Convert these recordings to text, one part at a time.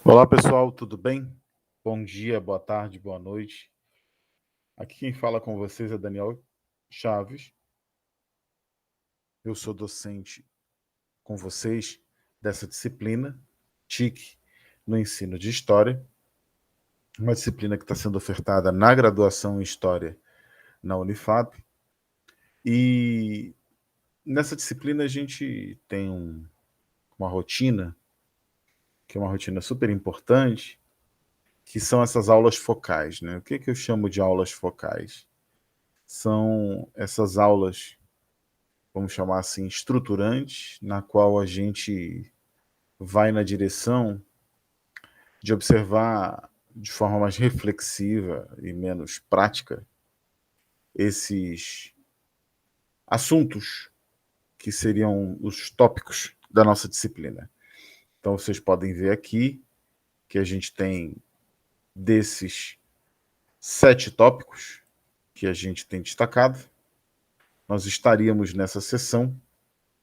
Olá pessoal, tudo bem? Bom dia, boa tarde, boa noite. Aqui quem fala com vocês é Daniel Chaves. Eu sou docente com vocês dessa disciplina, TIC, no ensino de História, uma disciplina que está sendo ofertada na graduação em História na Unifap. E nessa disciplina a gente tem uma rotina, que é uma rotina super importante, que são essas aulas focais, né? O que eu chamo de aulas focais? São essas aulas, vamos chamar assim, estruturantes, na qual a gente vai na direção de observar de forma mais reflexiva e menos prática esses assuntos que seriam os tópicos da nossa disciplina. Então, vocês podem ver aqui que a gente tem desses 7 tópicos que a gente tem destacado, nós estaríamos nessa sessão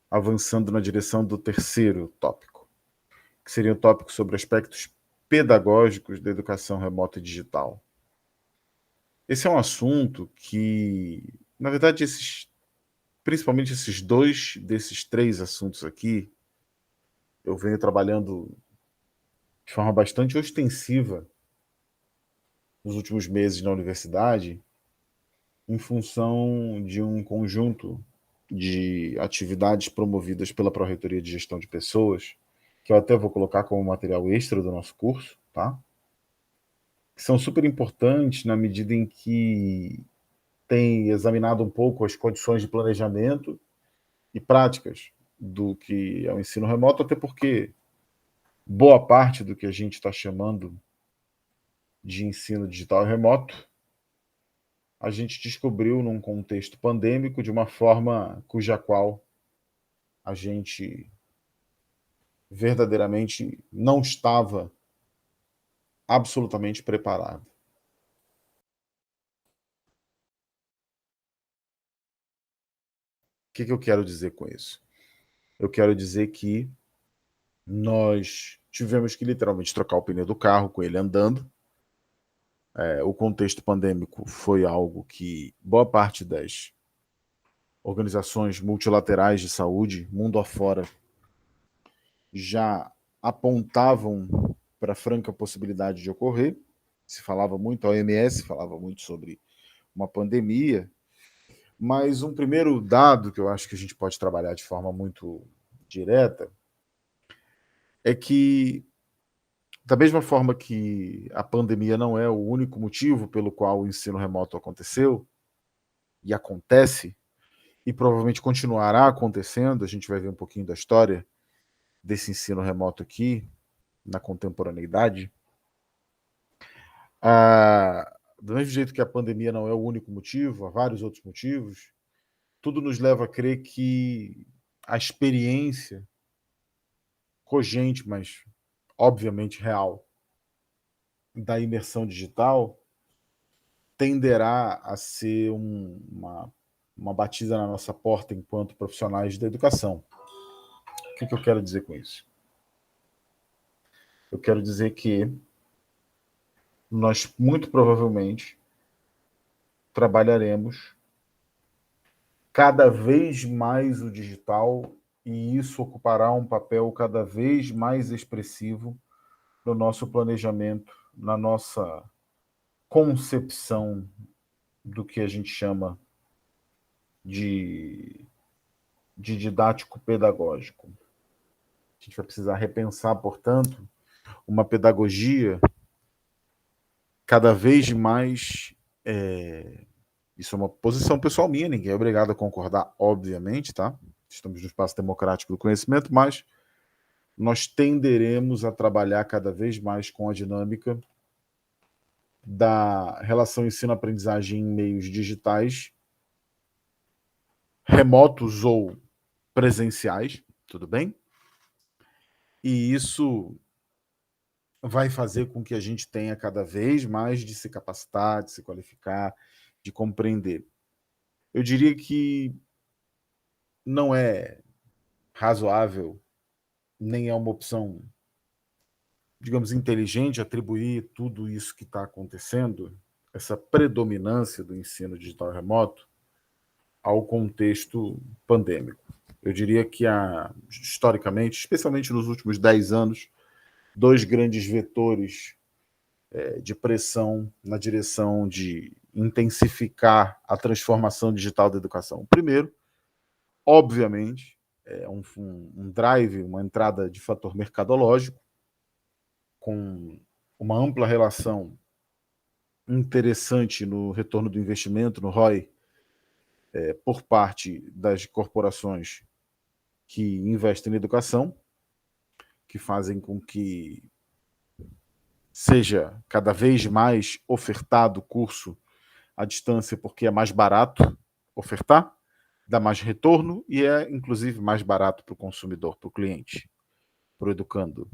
avançando na direção do terceiro tópico, que seria um tópico sobre aspectos pedagógicos da educação remota e digital. Esse é um assunto que, na verdade, principalmente esses dois desses 3 assuntos aqui, eu venho trabalhando de forma bastante ostensiva nos últimos meses na universidade, em função de um conjunto de atividades promovidas pela Pró-Reitoria de Gestão de Pessoas, que eu até vou colocar como material extra do nosso curso, tá? Que são super importantes na medida em que tem examinado um pouco as condições de planejamento e práticas do que é o ensino remoto, até porque boa parte do que a gente está chamando de ensino digital remoto, a gente descobriu num contexto pandêmico de uma forma cuja qual a gente verdadeiramente não estava absolutamente preparado. O que eu quero dizer com isso? Eu quero dizer que nós tivemos que literalmente trocar o pneu do carro com ele andando. O contexto pandêmico foi algo que boa parte das organizações multilaterais de saúde, mundo afora, já apontavam para a franca possibilidade de ocorrer. Se falava muito, a OMS falava muito sobre uma pandemia, mas um primeiro dado que eu acho que a gente pode trabalhar de forma muito direta é que, da mesma forma que a pandemia não é o único motivo pelo qual o ensino remoto aconteceu e acontece, e provavelmente continuará acontecendo, a gente vai ver um pouquinho da história desse ensino remoto aqui, na contemporaneidade. Do mesmo jeito que a pandemia não é o único motivo, há vários outros motivos, tudo nos leva a crer que a experiência cogente, mas obviamente real, da imersão digital tenderá a ser uma batida na nossa porta enquanto profissionais da educação. O que eu quero dizer com isso? Eu quero dizer que nós, muito provavelmente, trabalharemos cada vez mais o digital e isso ocupará um papel cada vez mais expressivo no nosso planejamento, na nossa concepção do que a gente chama de, de didático pedagógico. A gente vai precisar repensar, portanto, uma pedagogia cada vez mais. Isso é uma posição pessoal minha, ninguém é obrigado a concordar, obviamente, tá? Estamos no espaço democrático do conhecimento, mas nós tenderemos a trabalhar cada vez mais com a dinâmica da relação ensino-aprendizagem em meios digitais, remotos ou presenciais, tudo bem? E isso vai fazer com que a gente tenha cada vez mais de se capacitar, de se qualificar, de compreender. Eu diria que não é razoável, nem é uma opção digamos, inteligente atribuir tudo isso que está acontecendo, essa predominância do ensino digital remoto, ao contexto pandêmico. Eu diria que historicamente, especialmente nos últimos 10 anos, dois grandes vetores de pressão na direção de intensificar a transformação digital da educação. O primeiro, obviamente, é um drive, uma entrada de fator mercadológico, com uma ampla relação interessante no retorno do investimento, no ROI, por parte das corporações que investem na educação, que fazem com que seja cada vez mais ofertado curso à distância, porque é mais barato ofertar, dá mais retorno e é, inclusive, mais barato para o consumidor, para o cliente, para o educando.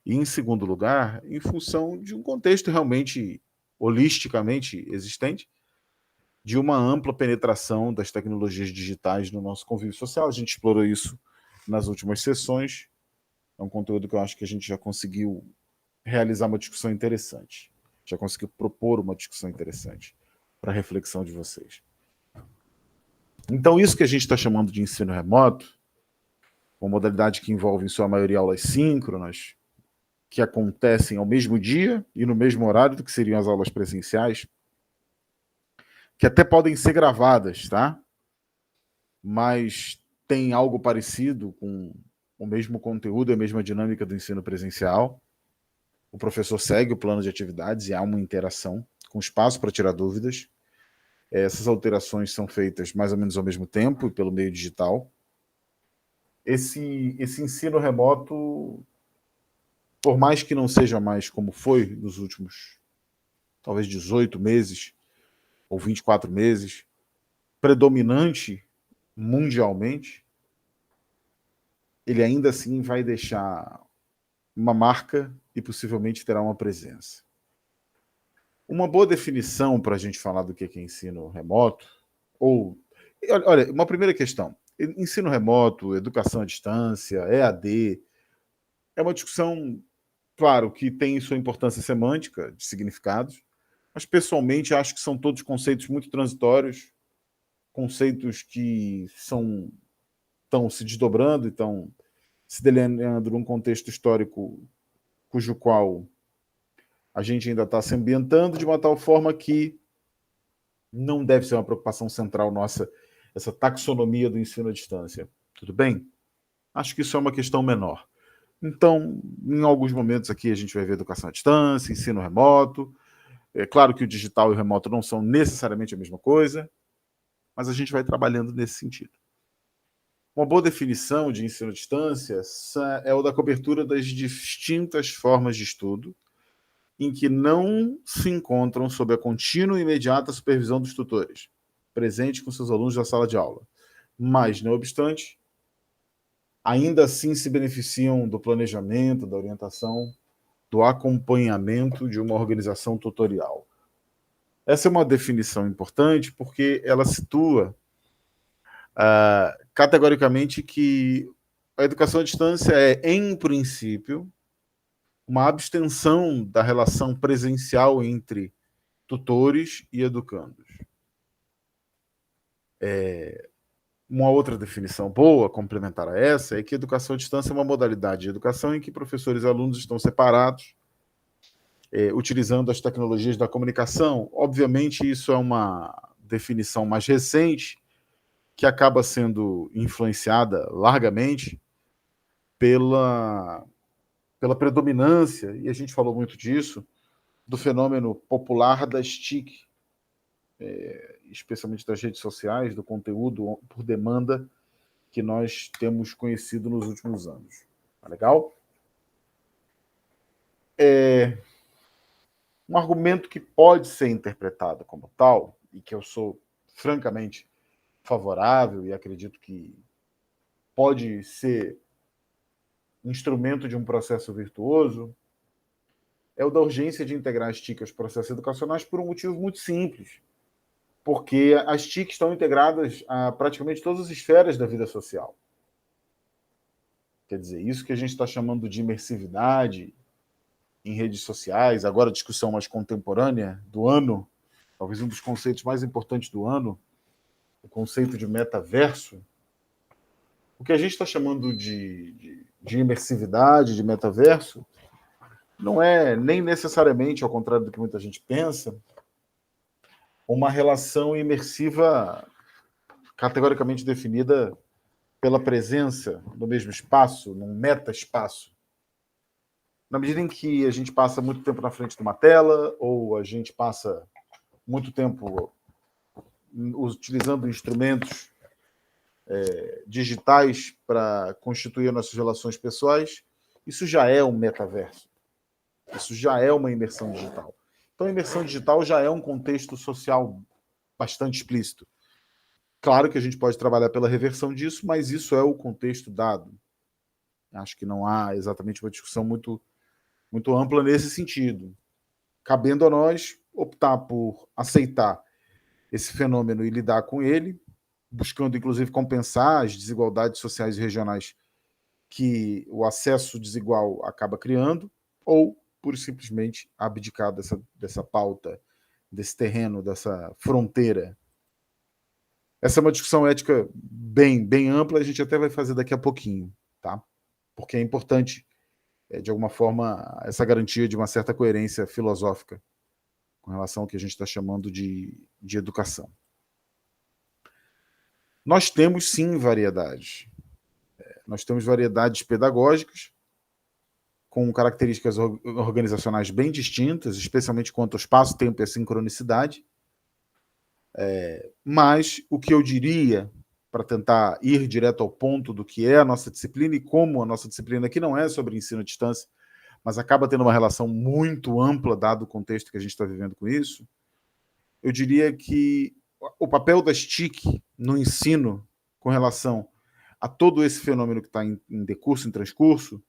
E, em segundo lugar, em função de um contexto realmente holisticamente existente, de uma ampla penetração das tecnologias digitais no nosso convívio social. A gente explorou isso nas últimas sessões. É um conteúdo que eu acho que a gente já conseguiu realizar uma discussão interessante. Já conseguiu propor uma discussão interessante para a reflexão de vocês. Então, isso que a gente está chamando de ensino remoto, uma modalidade que envolve, em sua maioria, aulas síncronas, que acontecem ao mesmo dia e no mesmo horário do que seriam as aulas presenciais, que até podem ser gravadas, tá? Mas tem algo parecido com o mesmo conteúdo e a mesma dinâmica do ensino presencial. O professor segue o plano de atividades e há uma interação com espaço para tirar dúvidas. Essas alterações são feitas mais ou menos ao mesmo tempo e pelo meio digital. Esse ensino remoto, por mais que não seja mais como foi nos últimos, talvez 18 meses ou 24 meses, predominante mundialmente, ele ainda assim vai deixar uma marca e possivelmente terá uma presença. Uma boa definição para a gente falar do que é ensino remoto, ou, olha, uma primeira questão, ensino remoto, educação à distância, EAD, é uma discussão, claro, que tem sua importância semântica, de significados, mas pessoalmente acho que são todos conceitos muito transitórios, conceitos que estão se desdobrando e estão se delineando num contexto histórico cujo qual a gente ainda está se ambientando de uma tal forma que não deve ser uma preocupação central nossa, essa taxonomia do ensino à distância. Tudo bem? Acho que isso é uma questão menor. Então, em alguns momentos aqui a gente vai ver educação à distância, ensino remoto. É claro que o digital e o remoto não são necessariamente a mesma coisa, mas a gente vai trabalhando nesse sentido. Uma boa definição de ensino à distância é o da cobertura das distintas formas de estudo em que não se encontram sob a contínua e imediata supervisão dos tutores, presentes com seus alunos na sala de aula. Mas, não obstante, ainda assim se beneficiam do planejamento, da orientação, do acompanhamento de uma organização tutorial. Essa é uma definição importante porque ela situa categoricamente que a educação à distância é, em princípio, uma abstenção da relação presencial entre tutores e educandos. Uma outra definição boa, complementar a essa, é que educação à distância é uma modalidade de educação em que professores e alunos estão separados, utilizando as tecnologias da comunicação. Obviamente, isso é uma definição mais recente, que acaba sendo influenciada largamente pela predominância, e a gente falou muito disso, do fenômeno popular das TIC, especialmente das redes sociais, do conteúdo por demanda que nós temos conhecido nos últimos anos. Tá legal? Um argumento que pode ser interpretado como tal, e que eu sou francamente favorável e acredito que pode ser instrumento de um processo virtuoso, é o da urgência de integrar as TIC aos processos educacionais por um motivo muito simples. Porque as TIC estão integradas a praticamente todas as esferas da vida social. Quer dizer, isso que a gente está chamando de imersividade, em redes sociais, agora a discussão mais contemporânea do ano, talvez um dos conceitos mais importantes do ano, o conceito de metaverso, o que a gente está chamando de imersividade, de metaverso, não é nem necessariamente, ao contrário do que muita gente pensa, uma relação imersiva categoricamente definida pela presença no mesmo espaço, num meta-espaço. Na medida em que a gente passa muito tempo na frente de uma tela, ou a gente passa muito tempo utilizando instrumentos digitais para constituir nossas relações pessoais, isso já é um metaverso. Isso já é uma imersão digital. Então, a imersão digital já é um contexto social bastante explícito. Claro que a gente pode trabalhar pela reversão disso, mas isso é o contexto dado. Acho que não há exatamente uma discussão muito ampla nesse sentido. Cabendo a nós optar por aceitar esse fenômeno e lidar com ele, buscando, inclusive, compensar as desigualdades sociais e regionais que o acesso desigual acaba criando, ou, por simplesmente, abdicar dessa pauta, desse terreno, dessa fronteira. Essa é uma discussão ética bem ampla, a gente até vai fazer daqui a pouquinho, tá? Porque é importante, de alguma forma, essa garantia de uma certa coerência filosófica com relação ao que a gente está chamando de educação. Nós temos, sim, variedades. Nós temos variedades pedagógicas, com características organizacionais bem distintas, especialmente quanto ao espaço, tempo e a sincronicidade. Mas o que eu diria, para tentar ir direto ao ponto do que é a nossa disciplina e como a nossa disciplina aqui não é sobre ensino à distância, mas acaba tendo uma relação muito ampla, dado o contexto que a gente está vivendo com isso, eu diria que o papel das TIC no ensino com relação a todo esse fenômeno que está em decurso, em transcurso,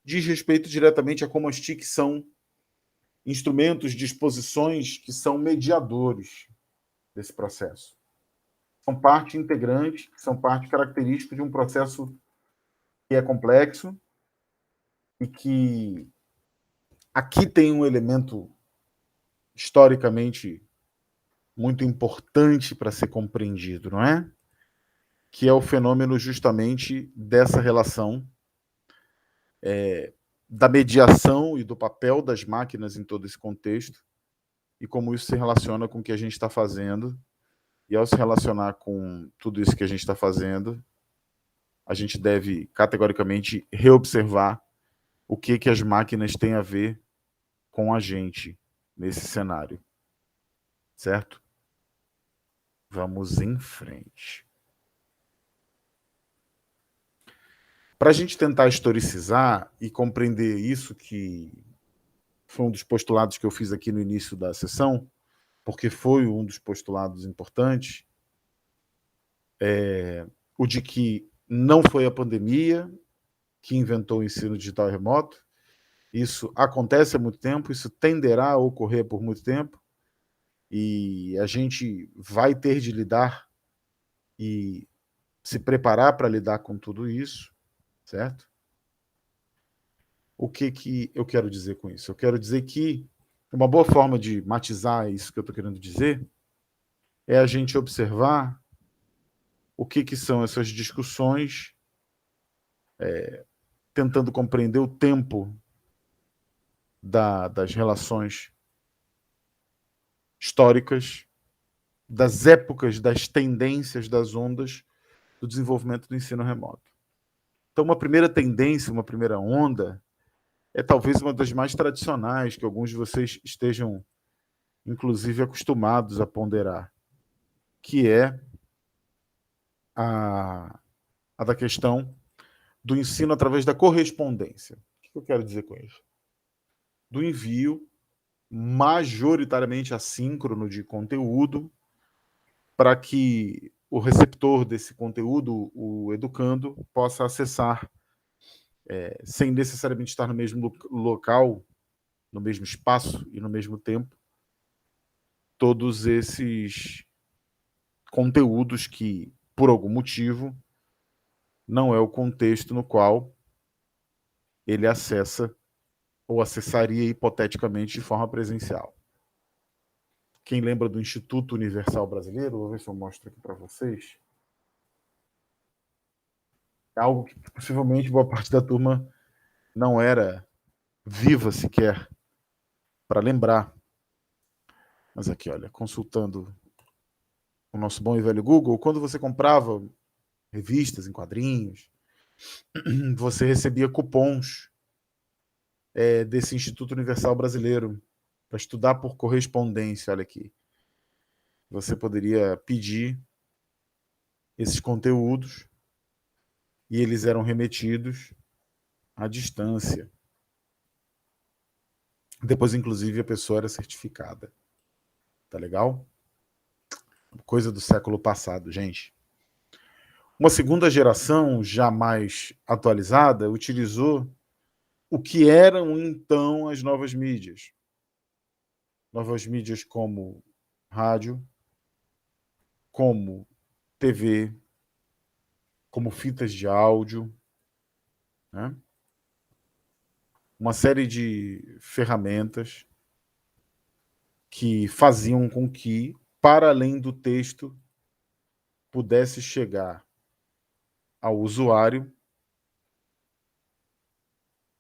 diz respeito diretamente a como as TIC são instrumentos, disposições que são mediadores desse processo. São parte integrante, são parte característica de um processo que é complexo e que aqui tem um elemento historicamente muito importante para ser compreendido, não é? Que é o fenômeno justamente dessa relação da mediação e do papel das máquinas em todo esse contexto e como isso se relaciona com o que a gente está fazendo. E ao se relacionar com tudo isso que a gente está fazendo, a gente deve categoricamente reobservar o que as máquinas têm a ver com a gente nesse cenário. Certo? Vamos em frente. Para a gente tentar historicizar e compreender isso, que foi um dos postulados que eu fiz aqui no início da sessão, porque foi um dos postulados importantes, o de que não foi a pandemia que inventou o ensino digital remoto. Isso acontece há muito tempo, isso tenderá a ocorrer por muito tempo, e a gente vai ter de lidar e se preparar para lidar com tudo isso, certo? O que eu quero dizer com isso? Eu quero dizer que uma boa forma de matizar isso que eu estou querendo dizer é a gente observar o que são essas discussões, tentando compreender o tempo das relações históricas, das épocas, das tendências, das ondas do desenvolvimento do ensino remoto. Então, uma primeira tendência, uma primeira onda, é talvez uma das mais tradicionais, que alguns de vocês estejam, inclusive, acostumados a ponderar, que é a da questão do ensino através da correspondência. O que eu quero dizer com isso? Do envio majoritariamente assíncrono de conteúdo para que o receptor desse conteúdo, o educando, possa acessar sem necessariamente estar no mesmo local, no mesmo espaço e no mesmo tempo, todos esses conteúdos que, por algum motivo, não é o contexto no qual ele acessa ou acessaria hipoteticamente de forma presencial. Quem lembra do Instituto Universal Brasileiro, vou ver se eu mostro aqui para vocês. É algo que possivelmente boa parte da turma não era viva sequer para lembrar. Mas aqui, olha, consultando o nosso bom e velho Google, quando você comprava revistas em quadrinhos, você recebia cupons desse Instituto Universal Brasileiro para estudar por correspondência. Olha aqui. Você poderia pedir esses conteúdos e eles eram remetidos à distância. Depois, inclusive, a pessoa era certificada. Tá legal? Coisa do século passado, gente. Uma segunda geração, já mais atualizada, utilizou o que eram então as novas mídias. Novas mídias como rádio, como TV, como fitas de áudio, né? Uma série de ferramentas que faziam com que, para além do texto, pudesse chegar ao usuário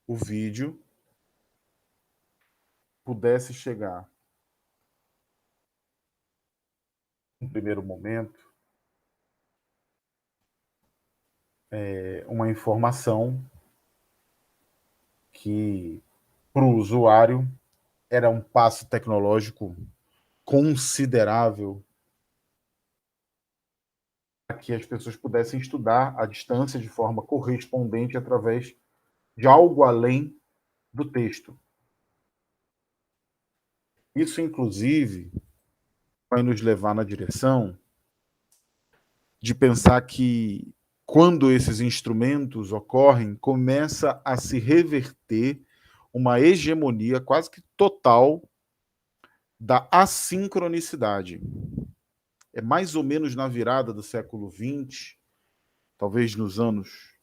o vídeo, pudesse chegar, no primeiro momento, uma informação que, para o usuário, era um passo tecnológico considerável para que as pessoas pudessem estudar à distância de forma correspondente através de algo além do texto. Isso, inclusive, vai nos levar na direção de pensar que, quando esses instrumentos ocorrem, começa a se reverter uma hegemonia quase que total da assincronicidade. É mais ou menos na virada do século XX, talvez nos anos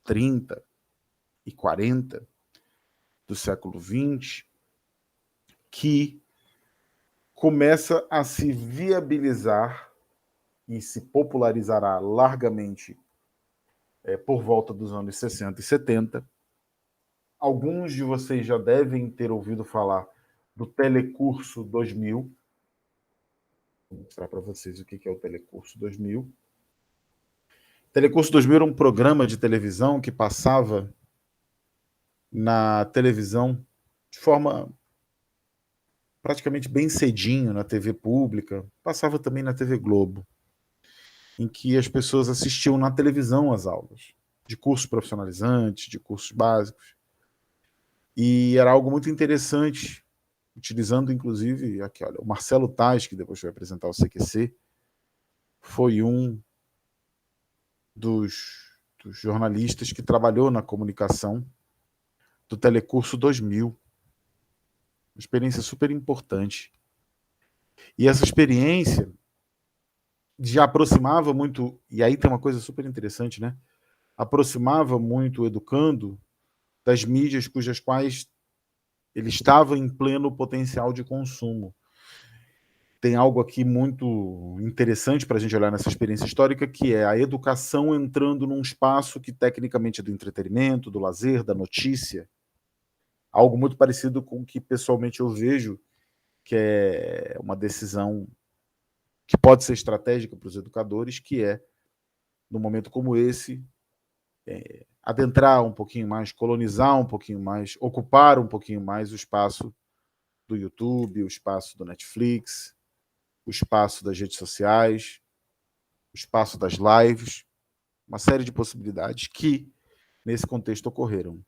30 e 40 do século XX, que começa a se viabilizar e se popularizará largamente por volta dos anos 60 e 70. Alguns de vocês já devem ter ouvido falar do Telecurso 2000. Vou mostrar para vocês o que é o Telecurso 2000. O Telecurso 2000 era um programa de televisão que passava na televisão de forma praticamente bem cedinho, na TV pública, passava também na TV Globo, em que as pessoas assistiam na televisão às aulas, de cursos profissionalizantes, de cursos básicos. E era algo muito interessante, utilizando inclusive, aqui, olha, o Marcelo Taz, que depois vai apresentar o CQC, foi um dos jornalistas que trabalhou na comunicação do Telecurso 2000. Uma experiência super importante. E essa experiência já aproximava muito, e aí tem uma coisa super interessante, né? Aproximava muito o educando das mídias cujas quais ele estava em pleno potencial de consumo. Tem algo aqui muito interessante para a gente olhar nessa experiência histórica, que é a educação entrando num espaço que tecnicamente é do entretenimento, do lazer, da notícia. Algo muito parecido com o que pessoalmente eu vejo, que é uma decisão que pode ser estratégica para os educadores, que é, num momento como esse, adentrar um pouquinho mais, colonizar um pouquinho mais, ocupar um pouquinho mais o espaço do YouTube, o espaço do Netflix, o espaço das redes sociais, o espaço das lives, uma série de possibilidades que, nesse contexto, ocorreram.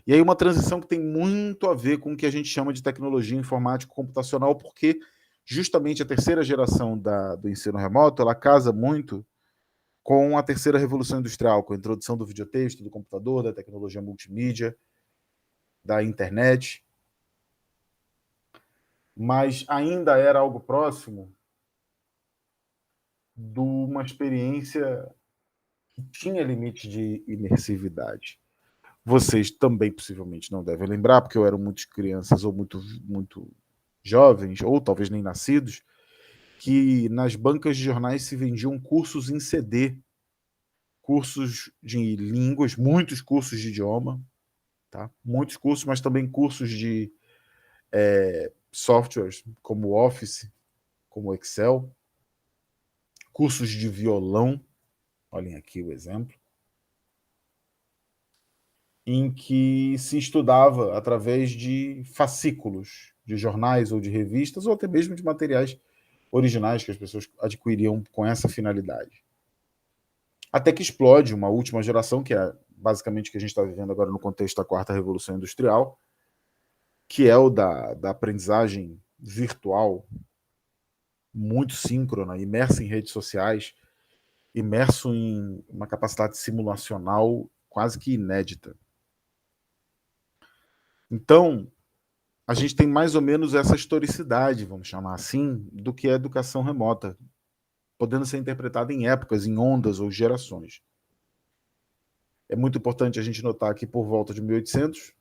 E aí uma transição que tem muito a ver com o que a gente chama de tecnologia informática computacional, porque justamente a terceira geração do ensino remoto, ela casa muito com a terceira revolução industrial, com a introdução do videotexto, do computador, da tecnologia multimídia, da internet. Mas ainda era algo próximo de uma experiência que tinha limite de imersividade. Vocês também possivelmente não devem lembrar, porque eu eram muito crianças ou muito jovens, ou talvez nem nascidos, que nas bancas de jornais se vendiam cursos em CD, cursos de línguas, muitos cursos de idioma, tá? Muitos cursos, mas também cursos de softwares como Office, como Excel, cursos de violão, olhem aqui o exemplo, em que se estudava através de fascículos de jornais ou de revistas, ou até mesmo de materiais originais que as pessoas adquiriam com essa finalidade. Até que explode uma última geração, que é basicamente o que a gente está vivendo agora no contexto da quarta revolução industrial, que é o da aprendizagem virtual, muito síncrona, imersa em redes sociais, imerso em uma capacidade simulacional quase que inédita. Então, a gente tem mais ou menos essa historicidade, vamos chamar assim, do que é a educação remota, podendo ser interpretada em épocas, em ondas ou gerações. É muito importante a gente notar que por volta de 1800,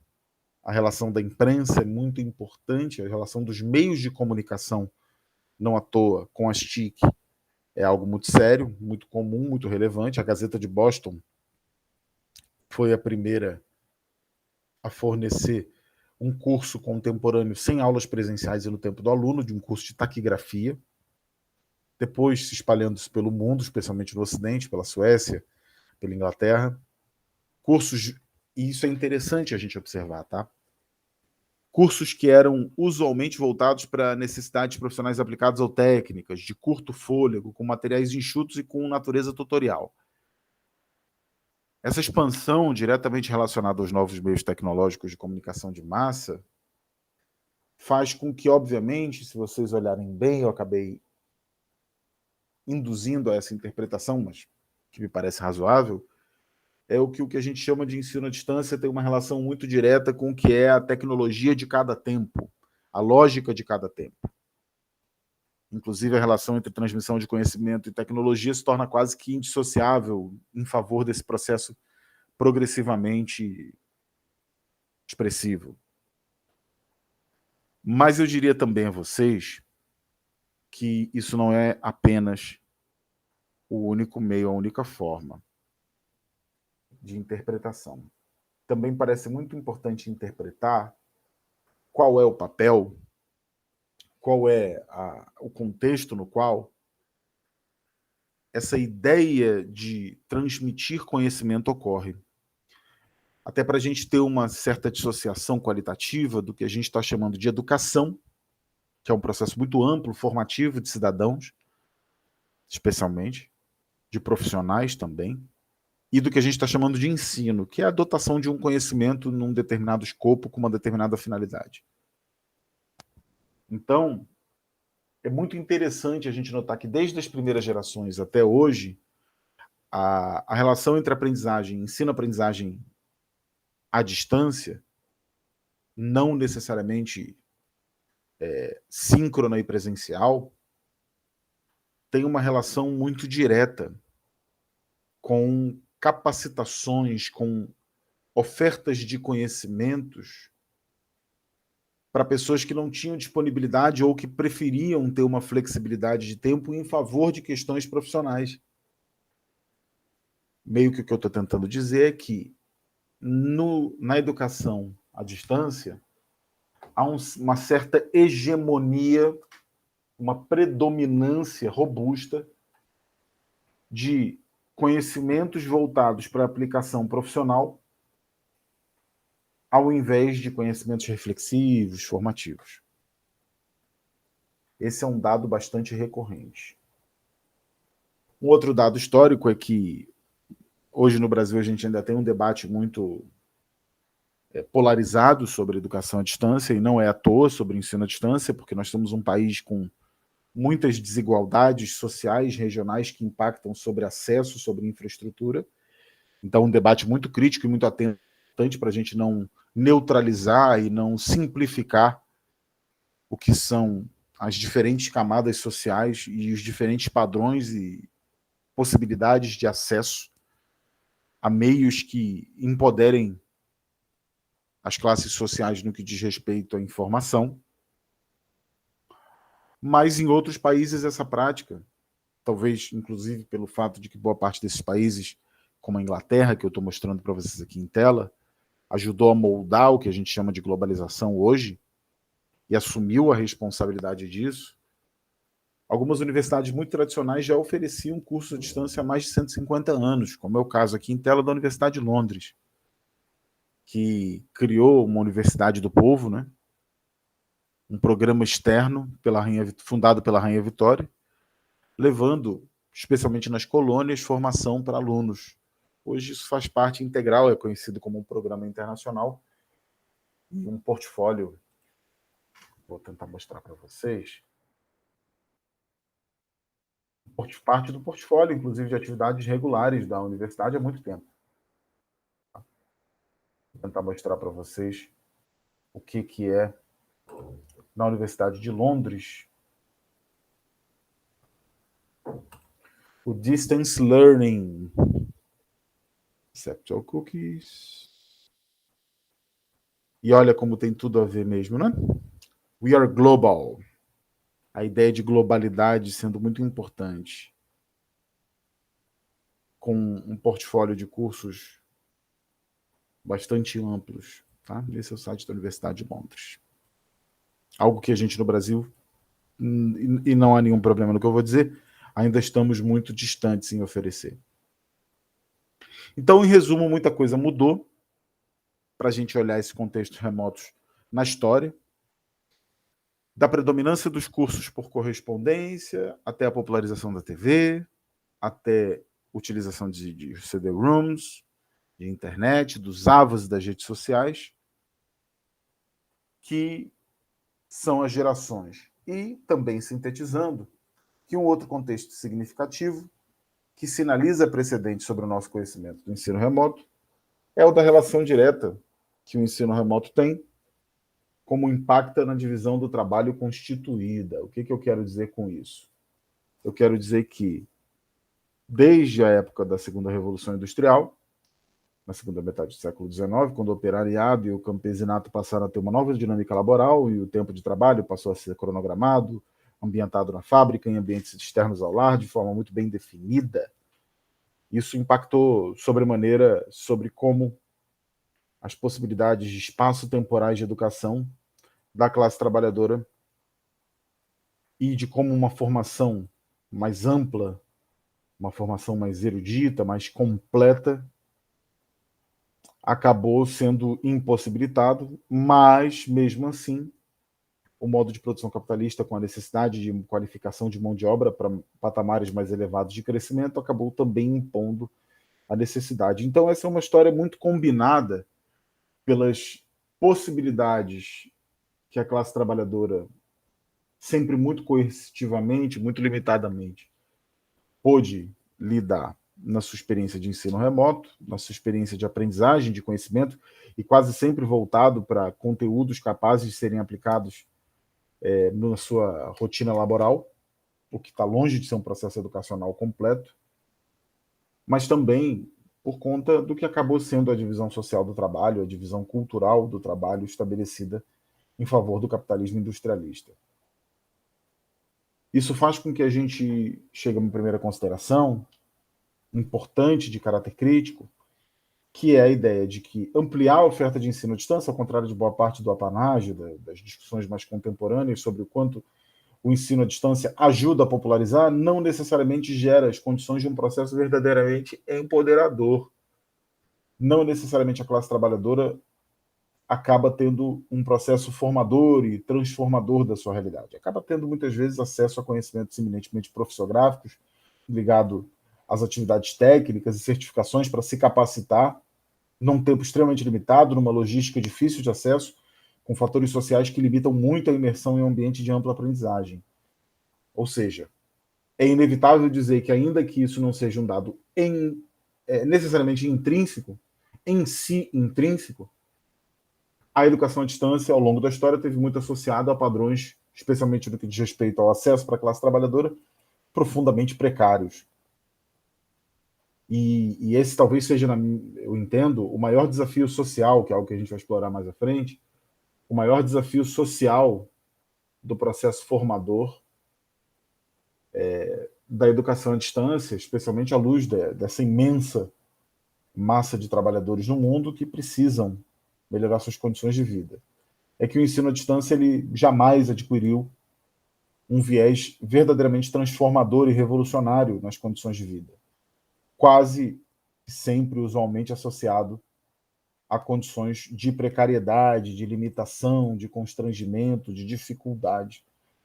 a relação da imprensa é muito importante, a relação dos meios de comunicação, não à toa, com as TIC, é algo muito sério, muito comum, muito relevante. A Gazeta de Boston foi a primeira a fornecer um curso contemporâneo sem aulas presenciais e no tempo do aluno, de um curso de taquigrafia, depois se espalhando-se pelo mundo, especialmente no Ocidente, pela Suécia, pela Inglaterra. Cursos, e isso é interessante a gente observar, tá? Cursos que eram usualmente voltados para necessidades profissionais aplicadas ou técnicas, de curto fôlego, com materiais enxutos e com natureza tutorial. Essa expansão diretamente relacionada aos novos meios tecnológicos de comunicação de massa faz com que, obviamente, se vocês olharem bem, eu acabei induzindo a essa interpretação, mas que me parece razoável, é o que a gente chama de ensino à distância tem uma relação muito direta com o que é a tecnologia de cada tempo, a lógica de cada tempo. Inclusive, a relação entre transmissão de conhecimento e tecnologia se torna quase que indissociável em favor desse processo progressivamente expressivo. Mas eu diria também a vocês que isso não é apenas o único meio, a única forma de interpretação. Também parece muito importante interpretar qual é o papel, qual é o contexto no qual essa ideia de transmitir conhecimento ocorre. Até para a gente ter uma certa dissociação qualitativa do que a gente está chamando de educação, que é um processo muito amplo, formativo de cidadãos, especialmente, de profissionais também, e do que a gente está chamando de ensino, que é a dotação de um conhecimento num determinado escopo, com uma determinada finalidade. Então, é muito interessante a gente notar que desde as primeiras gerações até hoje, a relação entre aprendizagem, ensino-aprendizagem à distância, não necessariamente síncrona e presencial, tem uma relação muito direta com capacitações, com ofertas de conhecimentos para pessoas que não tinham disponibilidade ou que preferiam ter uma flexibilidade de tempo em favor de questões profissionais. Meio que o que eu estou tentando dizer é que na educação à distância há uma certa hegemonia, uma predominância robusta de conhecimentos voltados para a aplicação profissional ao invés de conhecimentos reflexivos, formativos. Esse é um dado bastante recorrente. Um outro dado histórico é que hoje no Brasil a gente ainda tem um debate muito polarizado sobre educação à distância, e não é à toa sobre ensino à distância, porque nós temos um país com muitas desigualdades sociais, regionais, que impactam sobre acesso, sobre infraestrutura. Então, um debate muito crítico e muito atento para a gente não neutralizar e não simplificar o que são as diferentes camadas sociais e os diferentes padrões e possibilidades de acesso a meios que empoderem as classes sociais no que diz respeito à informação, mas em outros países essa prática, talvez inclusive pelo fato de que boa parte desses países, como a Inglaterra, que eu estou mostrando para vocês aqui em tela, ajudou a moldar o que a gente chama de globalização hoje e assumiu a responsabilidade disso. Algumas universidades muito tradicionais já ofereciam curso à distância há mais de 150 anos, como é o caso aqui em tela da Universidade de Londres, que criou uma Universidade do Povo, né? Um programa externo fundado pela Rainha Vitória, levando, especialmente nas colônias, formação para alunos. Hoje isso faz parte integral, é conhecido como um programa internacional e um portfólio. Vou tentar mostrar para vocês. Parte do portfólio, inclusive, de atividades regulares da universidade há muito tempo. Vou tentar mostrar para vocês o que é na Universidade de Londres o Distance Learning. Accept all cookies. E olha como tem tudo a ver mesmo, né? We are global. A ideia de globalidade sendo muito importante. Com um portfólio de cursos bastante amplos. Tá? Esse é o site da Universidade de Londres. Algo que a gente no Brasil, e não há nenhum problema no que eu vou dizer, ainda estamos muito distantes em oferecer. Então, em resumo, muita coisa mudou para a gente olhar esses contextos remotos na história, da predominância dos cursos por correspondência, até a popularização da TV, até utilização de CD-ROOMs, de internet, dos AVAs e das redes sociais, que são as gerações. E também sintetizando que um outro contexto significativo que sinaliza precedente sobre o nosso conhecimento do ensino remoto é o da relação direta que o ensino remoto tem, como impacta na divisão do trabalho constituída. O que eu quero dizer com isso? Eu quero dizer que, desde a época da Segunda Revolução Industrial, na segunda metade do século XIX, quando o operariado e o campesinato passaram a ter uma nova dinâmica laboral e o tempo de trabalho passou a ser cronogramado, ambientado na fábrica, em ambientes externos ao lar, de forma muito bem definida. Isso impactou sobremaneira sobre como as possibilidades de espaço temporais de educação da classe trabalhadora e de como uma formação mais ampla, uma formação mais erudita, mais completa, acabou sendo impossibilitado, mas, mesmo assim, o modo de produção capitalista, com a necessidade de qualificação de mão de obra para patamares mais elevados de crescimento, acabou também impondo a necessidade. Então, essa é uma história muito combinada pelas possibilidades que a classe trabalhadora, sempre muito coercitivamente, muito limitadamente, pôde lidar na sua experiência de ensino remoto, na sua experiência de aprendizagem, de conhecimento, e quase sempre voltado para conteúdos capazes de serem aplicados na sua rotina laboral, o que está longe de ser um processo educacional completo, mas também por conta do que acabou sendo a divisão social do trabalho, a divisão cultural do trabalho estabelecida em favor do capitalismo industrialista. Isso faz com que a gente chegue a uma primeira consideração importante de caráter crítico, que é a ideia de que ampliar a oferta de ensino à distância, ao contrário de boa parte do apanágio, das discussões mais contemporâneas sobre o quanto o ensino à distância ajuda a popularizar, não necessariamente gera as condições de um processo verdadeiramente empoderador. Não necessariamente a classe trabalhadora acaba tendo um processo formador e transformador da sua realidade. Acaba tendo, muitas vezes, acesso a conhecimentos eminentemente profissográficos, ligado às atividades técnicas e certificações para se capacitar num tempo extremamente limitado, numa logística difícil de acesso, com fatores sociais que limitam muito a imersão em um ambiente de ampla aprendizagem. Ou seja, é inevitável dizer que, ainda que isso não seja um dado necessariamente intrínseco, em si intrínseco, a educação à distância, ao longo da história, teve muito associado a padrões, especialmente no que diz respeito ao acesso para a classe trabalhadora, profundamente precários. E esse talvez seja, eu entendo, o maior desafio social, que é algo que a gente vai explorar mais à frente, o maior desafio social do processo formador da educação à distância, especialmente à luz dessa imensa massa de trabalhadores no mundo que precisam melhorar suas condições de vida. É que o ensino à distância ele jamais adquiriu um viés verdadeiramente transformador e revolucionário nas condições de vida. Quase sempre, usualmente, associado a condições de precariedade, de limitação, de constrangimento, de dificuldade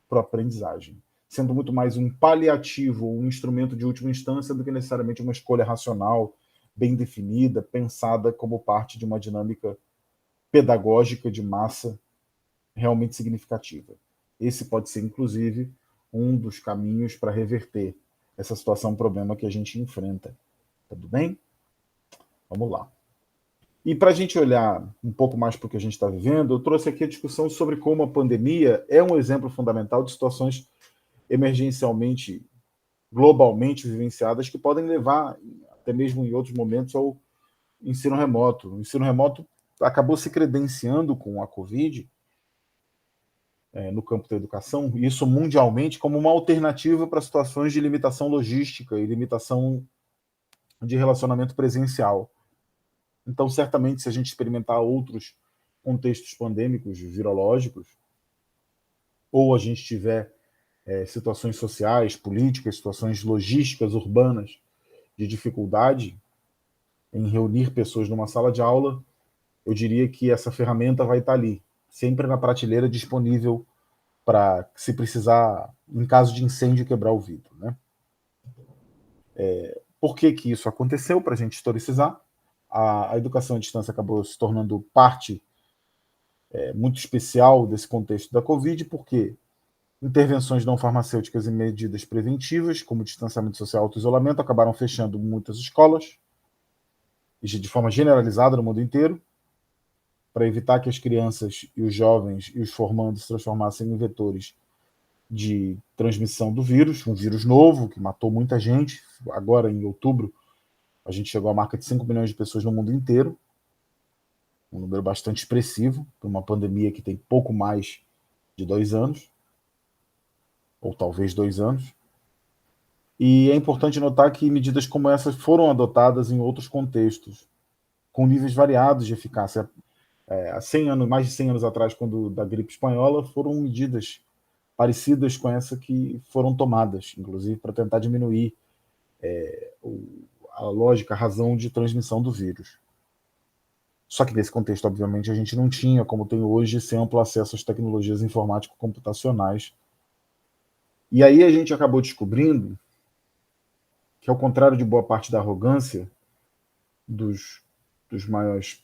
para a aprendizagem, sendo muito mais um paliativo, um instrumento de última instância do que necessariamente uma escolha racional, bem definida, pensada como parte de uma dinâmica pedagógica de massa realmente significativa. Esse pode ser, inclusive, um dos caminhos para reverter essa situação, um problema que a gente enfrenta. Tudo bem? Vamos lá. E para a gente olhar um pouco mais para o que a gente está vivendo, eu trouxe aqui a discussão sobre como a pandemia é um exemplo fundamental de situações emergencialmente, globalmente vivenciadas que podem levar, até mesmo em outros momentos, ao ensino remoto. O ensino remoto acabou se credenciando com a Covid no campo da educação, e isso mundialmente, como uma alternativa para situações de limitação logística e limitação de relacionamento presencial. Então, certamente, se a gente experimentar outros contextos pandêmicos, virológicos, ou a gente tiver situações sociais, políticas, situações logísticas, urbanas, de dificuldade em reunir pessoas numa sala de aula, eu diria que essa ferramenta vai estar ali, sempre na prateleira disponível para, se precisar, em caso de incêndio, quebrar o vidro. Né? Por que isso aconteceu? Para a gente historicizar, a educação à distância acabou se tornando parte muito especial desse contexto da Covid, porque intervenções não farmacêuticas e medidas preventivas, como distanciamento social e auto-isolamento, acabaram fechando muitas escolas, de forma generalizada no mundo inteiro, para evitar que as crianças e os jovens e os formandos se transformassem em vetores de transmissão do vírus, um vírus novo que matou muita gente. Agora, em outubro, a gente chegou à marca de 5 milhões de pessoas no mundo inteiro, um número bastante expressivo, para uma pandemia que tem pouco mais de 2 anos, ou talvez 2 anos. E é importante notar que medidas como essas foram adotadas em outros contextos, com níveis variados de eficácia. Há 100 anos, mais de 100 anos atrás, quando da gripe espanhola, foram medidas parecidas com essa que foram tomadas, inclusive para tentar diminuir a lógica, a razão de transmissão do vírus. Só que nesse contexto, obviamente, a gente não tinha, como tem hoje, esse amplo acesso às tecnologias informático-computacionais. E aí a gente acabou descobrindo que, ao contrário de boa parte da arrogância dos maiores,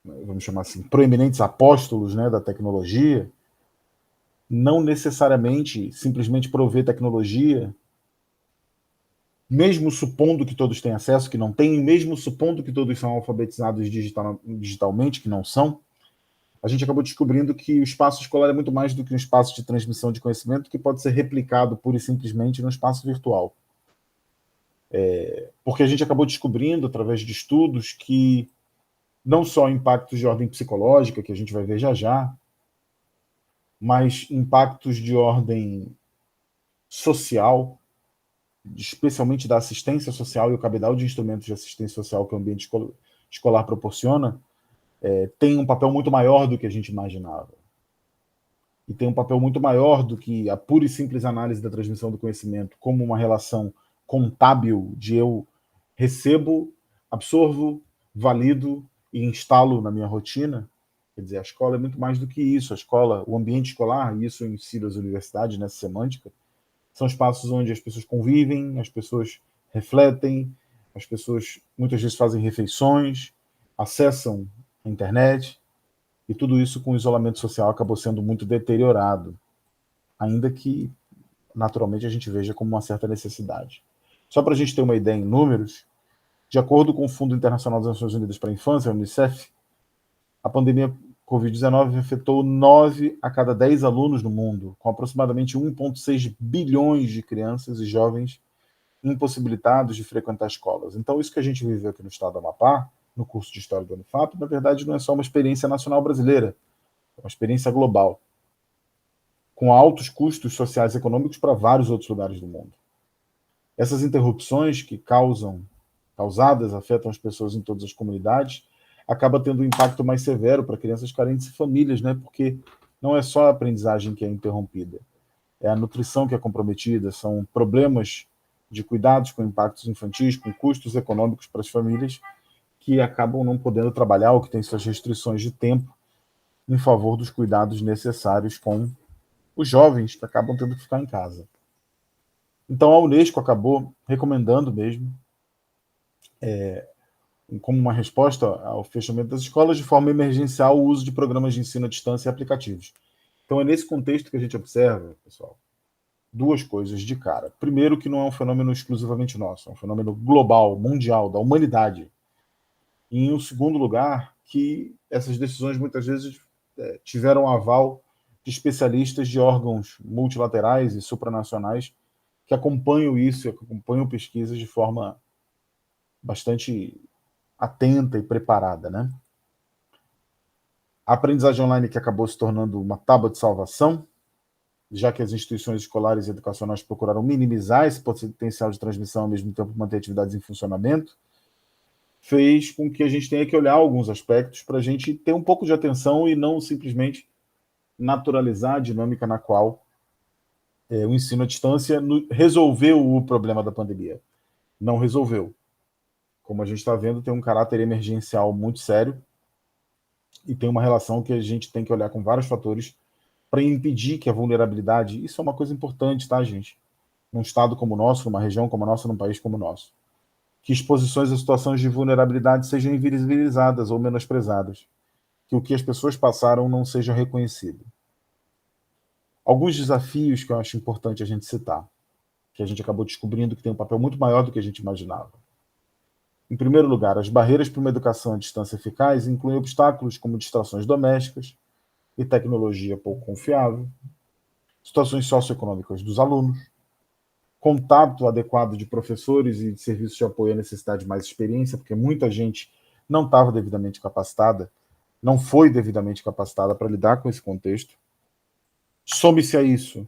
vamos chamar assim, proeminentes apóstolos, né, da tecnologia, não necessariamente simplesmente prover tecnologia, mesmo supondo que todos têm acesso, que não têm, mesmo supondo que todos são alfabetizados digitalmente, que não são, a gente acabou descobrindo que o espaço escolar é muito mais do que um espaço de transmissão de conhecimento que pode ser replicado pura e simplesmente no espaço virtual. Porque a gente acabou descobrindo, através de estudos, que não só impactos de ordem psicológica, que a gente vai ver já já, mas impactos de ordem social, especialmente da assistência social e o cabedal de instrumentos de assistência social que o ambiente escolar proporciona, tem um papel muito maior do que a gente imaginava. E tem um papel muito maior do que a pura e simples análise da transmissão do conhecimento como uma relação contábil de eu recebo, absorvo, valido e instalo na minha rotina. Quer dizer, a escola é muito mais do que isso. A escola, o ambiente escolar, e isso eu ensino às universidades nessa semântica, são espaços onde as pessoas convivem, as pessoas refletem, as pessoas muitas vezes fazem refeições, acessam a internet, e tudo isso com o isolamento social acabou sendo muito deteriorado, ainda que naturalmente a gente veja como uma certa necessidade. Só para a gente ter uma ideia em números, de acordo com o Fundo Internacional das Nações Unidas para a Infância, a UNICEF, a pandemia Covid-19 afetou 9 a cada 10 alunos no mundo, com aproximadamente 1,6 bilhões de crianças e jovens impossibilitados de frequentar escolas. Então, isso que a gente viveu aqui no estado do Amapá, no curso de História do Unifap, na verdade não é só uma experiência nacional brasileira, é uma experiência global, com altos custos sociais e econômicos para vários outros lugares do mundo. Essas interrupções causadas afetam as pessoas em todas as comunidades, acaba tendo um impacto mais severo para crianças carentes e famílias, né? Porque não é só a aprendizagem que é interrompida, é a nutrição que é comprometida, são problemas de cuidados com impactos infantis, com custos econômicos para as famílias que acabam não podendo trabalhar ou que têm suas restrições de tempo em favor dos cuidados necessários com os jovens que acabam tendo que ficar em casa. Então a Unesco acabou recomendando mesmo, como uma resposta ao fechamento das escolas, de forma emergencial, o uso de programas de ensino à distância e aplicativos. Então é nesse contexto que a gente observa, pessoal, duas coisas de cara. Primeiro, que não é um fenômeno exclusivamente nosso, é um fenômeno global, mundial, da humanidade. E, em um segundo lugar, que essas decisões muitas vezes tiveram aval de especialistas de órgãos multilaterais e supranacionais que acompanham isso, que acompanham pesquisas de forma bastante atenta e preparada, né? A aprendizagem online que acabou se tornando uma tábua de salvação, já que as instituições escolares e educacionais procuraram minimizar esse potencial de transmissão, ao mesmo tempo manter atividades em funcionamento, fez com que a gente tenha que olhar alguns aspectos para a gente ter um pouco de atenção e não simplesmente naturalizar a dinâmica na qual o ensino à distância resolveu o problema da pandemia. Não resolveu. Como a gente está vendo, tem um caráter emergencial muito sério e tem uma relação que a gente tem que olhar com vários fatores para impedir que a vulnerabilidade, isso é uma coisa importante, tá, gente? Num estado como o nosso, numa região como a nossa, num país como o nosso. Que exposições a situações de vulnerabilidade sejam invisibilizadas ou menosprezadas. Que o que as pessoas passaram não seja reconhecido. Alguns desafios que eu acho importante a gente citar, que a gente acabou descobrindo que tem um papel muito maior do que a gente imaginava. Em primeiro lugar, as barreiras para uma educação à distância eficaz incluem obstáculos como distrações domésticas e tecnologia pouco confiável, situações socioeconômicas dos alunos, contato adequado de professores e de serviços de apoio à necessidade de mais experiência, porque muita gente não estava devidamente capacitada, não foi devidamente capacitada para lidar com esse contexto. Some-se a isso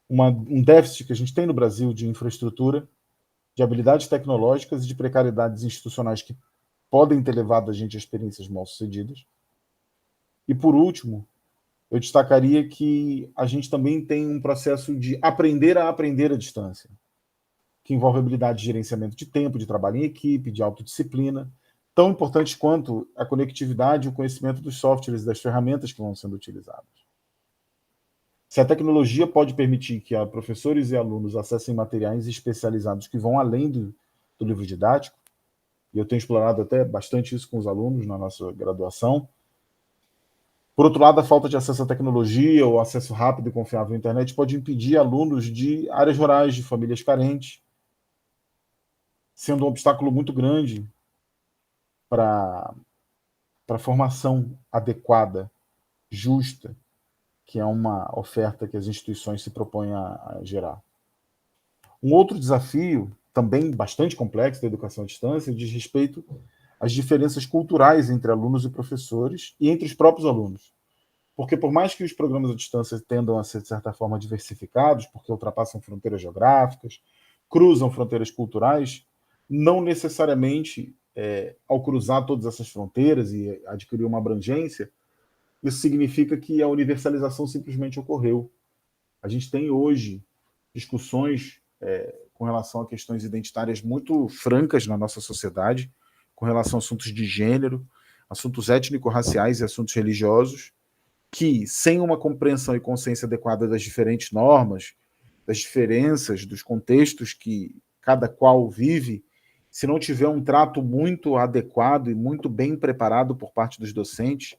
um déficit que a gente tem no Brasil de infraestrutura, de habilidades tecnológicas e de precariedades institucionais que podem ter levado a gente a experiências mal-sucedidas. E, por último, eu destacaria que a gente também tem um processo de aprender a aprender à distância, que envolve habilidade de gerenciamento de tempo, de trabalho em equipe, de autodisciplina, tão importantes quanto a conectividade e o conhecimento dos softwares e das ferramentas que vão sendo utilizadas. Se a tecnologia pode permitir que professores e alunos acessem materiais especializados que vão além do livro didático, e eu tenho explorado até bastante isso com os alunos na nossa graduação. Por outro lado, a falta de acesso à tecnologia ou acesso rápido e confiável à internet pode impedir alunos de áreas rurais, de famílias carentes, sendo um obstáculo muito grande para a formação adequada, justa, que é uma oferta que as instituições se propõem a gerar. Um outro desafio, também bastante complexo da educação à distância, diz respeito às diferenças culturais entre alunos e professores e entre os próprios alunos. Porque por mais que os programas à distância tendam a ser, de certa forma, diversificados, porque ultrapassam fronteiras geográficas, cruzam fronteiras culturais, não necessariamente, ao cruzar todas essas fronteiras e adquirir uma abrangência, isso significa que a universalização simplesmente ocorreu. A gente tem hoje discussões com relação a questões identitárias muito francas na nossa sociedade, com relação a assuntos de gênero, assuntos étnico-raciais e assuntos religiosos, que, sem uma compreensão e consciência adequada das diferentes normas, das diferenças, dos contextos que cada qual vive, se não tiver um trato muito adequado e muito bem preparado por parte dos docentes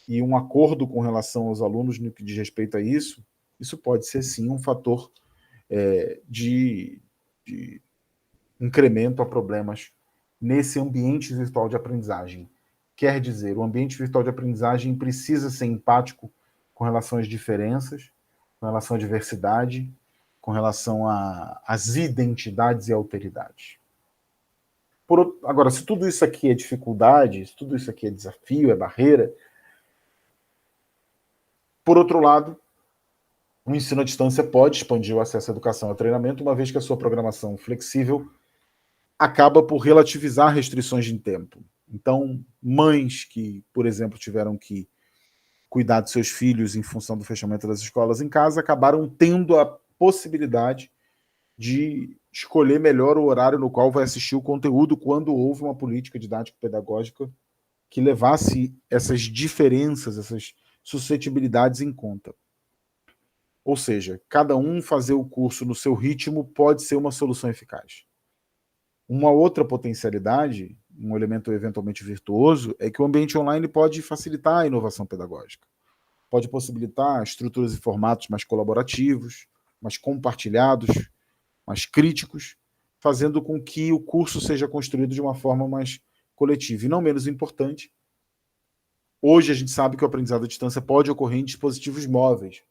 e um acordo com relação aos alunos no que diz respeito a isso, isso pode ser sim um fator de incremento a problemas nesse ambiente virtual de aprendizagem. Quer dizer, o ambiente virtual de aprendizagem precisa ser empático com relação às diferenças, com relação à diversidade, com relação às identidades e alteridades. Agora, se tudo isso aqui é dificuldade, se tudo isso aqui é desafio, é barreira, por outro lado, o ensino à distância pode expandir o acesso à educação e ao treinamento, uma vez que a sua programação flexível acaba por relativizar restrições de tempo. Então, mães que, por exemplo, tiveram que cuidar de seus filhos em função do fechamento das escolas em casa, acabaram tendo a possibilidade de escolher melhor o horário no qual vai assistir o conteúdo quando houve uma política didático-pedagógica que levasse essas diferenças, essas suscetibilidades em conta. Ou seja, cada um fazer o curso no seu ritmo pode ser uma solução eficaz. Uma outra potencialidade, um elemento eventualmente virtuoso, é que o ambiente online pode facilitar a inovação pedagógica. Pode possibilitar estruturas e formatos mais colaborativos, mais compartilhados, mais críticos, fazendo com que o curso seja construído de uma forma mais coletiva. E não menos importante, hoje a gente sabe que o aprendizado à distância pode ocorrer em dispositivos móveis,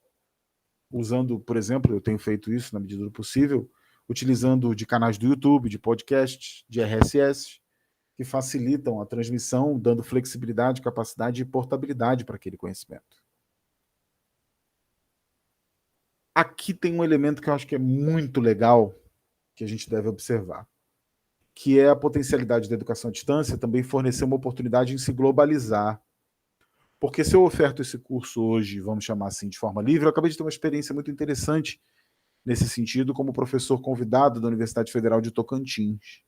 usando, por exemplo, eu tenho feito isso na medida do possível, utilizando de canais do YouTube, de podcasts, de RSS, que facilitam a transmissão, dando flexibilidade, capacidade e portabilidade para aquele conhecimento. Aqui tem um elemento que eu acho que é muito legal, que a gente deve observar, que é a potencialidade da educação à distância também fornecer uma oportunidade em se globalizar. Porque se eu oferto esse curso hoje, vamos chamar assim, de forma livre, eu acabei de ter uma experiência muito interessante nesse sentido, como professor convidado da Universidade Federal de Tocantins.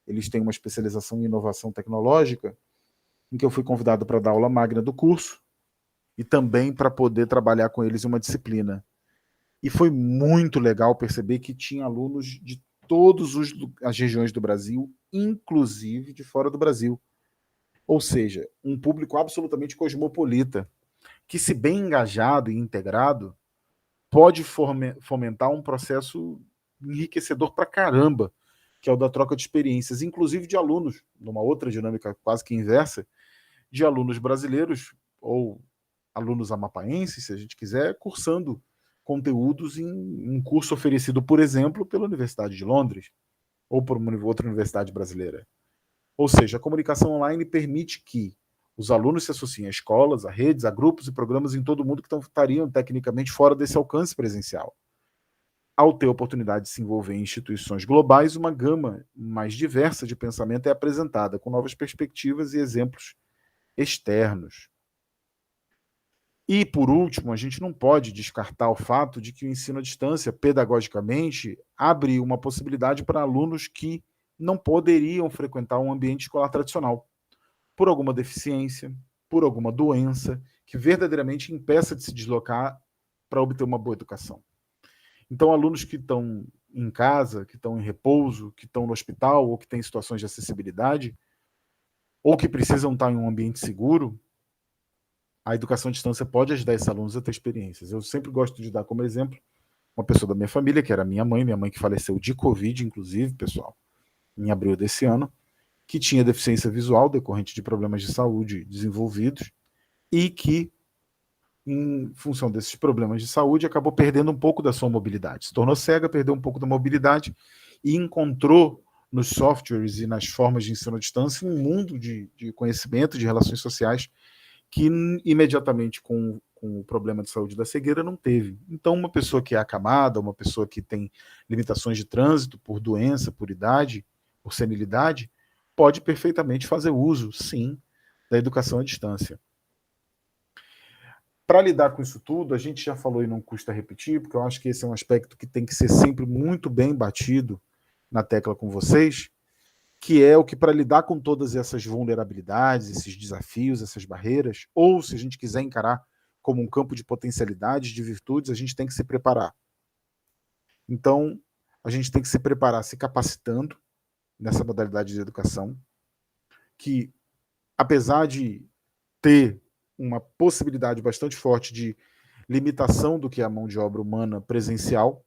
Eles têm uma especialização em inovação tecnológica, em que eu fui convidado para dar aula magna do curso e também para poder trabalhar com eles em uma disciplina. E foi muito legal perceber que tinha alunos de todas as regiões do Brasil, inclusive de fora do Brasil. Ou seja, um público absolutamente cosmopolita, que, se bem engajado e integrado, pode fomentar um processo enriquecedor para caramba, que é o da troca de experiências, inclusive de alunos, numa outra dinâmica quase que inversa, de alunos brasileiros ou alunos amapaenses, se a gente quiser, cursando conteúdos em um curso oferecido, por exemplo, pela Universidade de Londres ou por uma outra universidade brasileira. Ou seja, a comunicação online permite que os alunos se associem a escolas, a redes, a grupos e programas em todo o mundo que estariam tecnicamente fora desse alcance presencial. Ao ter a oportunidade de se envolver em instituições globais, uma gama mais diversa de pensamento é apresentada, com novas perspectivas e exemplos externos. E, por último, a gente não pode descartar o fato de que o ensino à distância, pedagogicamente, abre uma possibilidade para alunos que não poderiam frequentar um ambiente escolar tradicional, por alguma deficiência, por alguma doença, que verdadeiramente impeça de se deslocar para obter uma boa educação. Então, alunos que estão em casa, que estão em repouso, que estão no hospital, ou que têm situações de acessibilidade, ou que precisam estar em um ambiente seguro, a educação à distância pode ajudar esses alunos a ter experiências. Eu sempre gosto de dar como exemplo uma pessoa da minha família, que era minha mãe que faleceu de Covid, inclusive, pessoal, em abril desse ano, que tinha deficiência visual decorrente de problemas de saúde desenvolvidos e que, em função desses problemas de saúde, acabou perdendo um pouco da sua mobilidade. Se tornou cega, perdeu um pouco da mobilidade e encontrou nos softwares e nas formas de ensino à distância um mundo de conhecimento, de relações sociais que imediatamente com o problema de saúde da cegueira não teve. Então, uma pessoa que é acamada, uma pessoa que tem limitações de trânsito por doença, por idade, por senilidade, pode perfeitamente fazer uso, sim, da educação à distância. Para lidar com isso tudo, a gente já falou e não custa repetir, porque eu acho que esse é um aspecto que tem que ser sempre muito bem batido na tecla com vocês, que é o que, para lidar com todas essas vulnerabilidades, esses desafios, essas barreiras, ou se a gente quiser encarar como um campo de potencialidades, de virtudes, a gente tem que se preparar. Então, a gente tem que se preparar se capacitando nessa modalidade de educação, que, apesar de ter uma possibilidade bastante forte de limitação do que é a mão de obra humana presencial,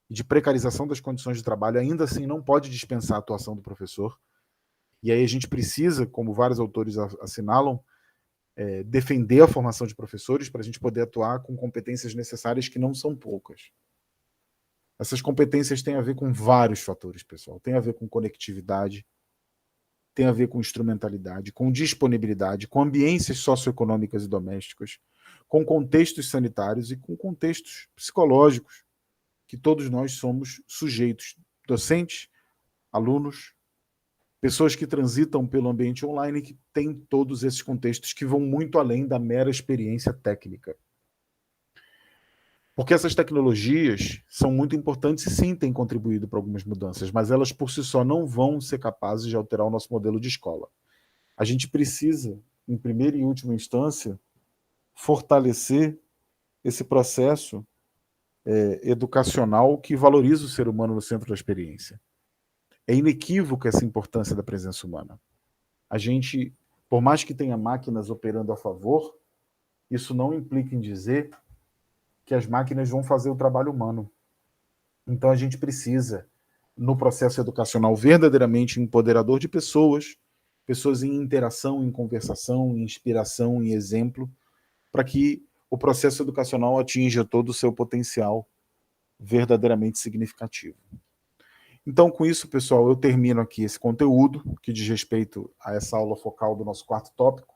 de precarização das condições de trabalho, ainda assim não pode dispensar a atuação do professor. E aí a gente precisa, como vários autores assinalam, defender a formação de professores para a gente poder atuar com competências necessárias, que não são poucas. Essas competências têm a ver com vários fatores, pessoal. Tem a ver com conectividade, tem a ver com instrumentalidade, com disponibilidade, com ambiências socioeconômicas e domésticas, com contextos sanitários e com contextos psicológicos, que todos nós somos sujeitos, docentes, alunos, pessoas que transitam pelo ambiente online, que têm todos esses contextos que vão muito além da mera experiência técnica. Porque essas tecnologias são muito importantes e sim têm contribuído para algumas mudanças, mas elas por si só não vão ser capazes de alterar o nosso modelo de escola. A gente precisa, em primeira e última instância, fortalecer esse processo educacional que valoriza o ser humano no centro da experiência. É inequívoca essa importância da presença humana. A gente, por mais que tenha máquinas operando a favor, isso não implica em dizer que as máquinas vão fazer o trabalho humano. Então a gente precisa, no processo educacional verdadeiramente empoderador de pessoas, pessoas em interação, em conversação, em inspiração, em exemplo, para que o processo educacional atinja todo o seu potencial verdadeiramente significativo. Então, com isso, pessoal, eu termino aqui esse conteúdo que diz respeito a essa aula focal do nosso quarto tópico.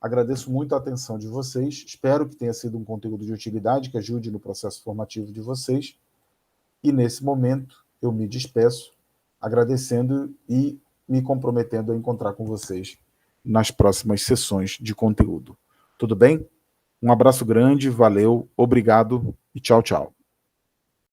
Agradeço muito a atenção de vocês, espero que tenha sido um conteúdo de utilidade, que ajude no processo formativo de vocês. E, nesse momento, eu me despeço, agradecendo e me comprometendo a encontrar com vocês nas próximas sessões de conteúdo. Tudo bem? Um abraço grande, valeu, obrigado e tchau, tchau.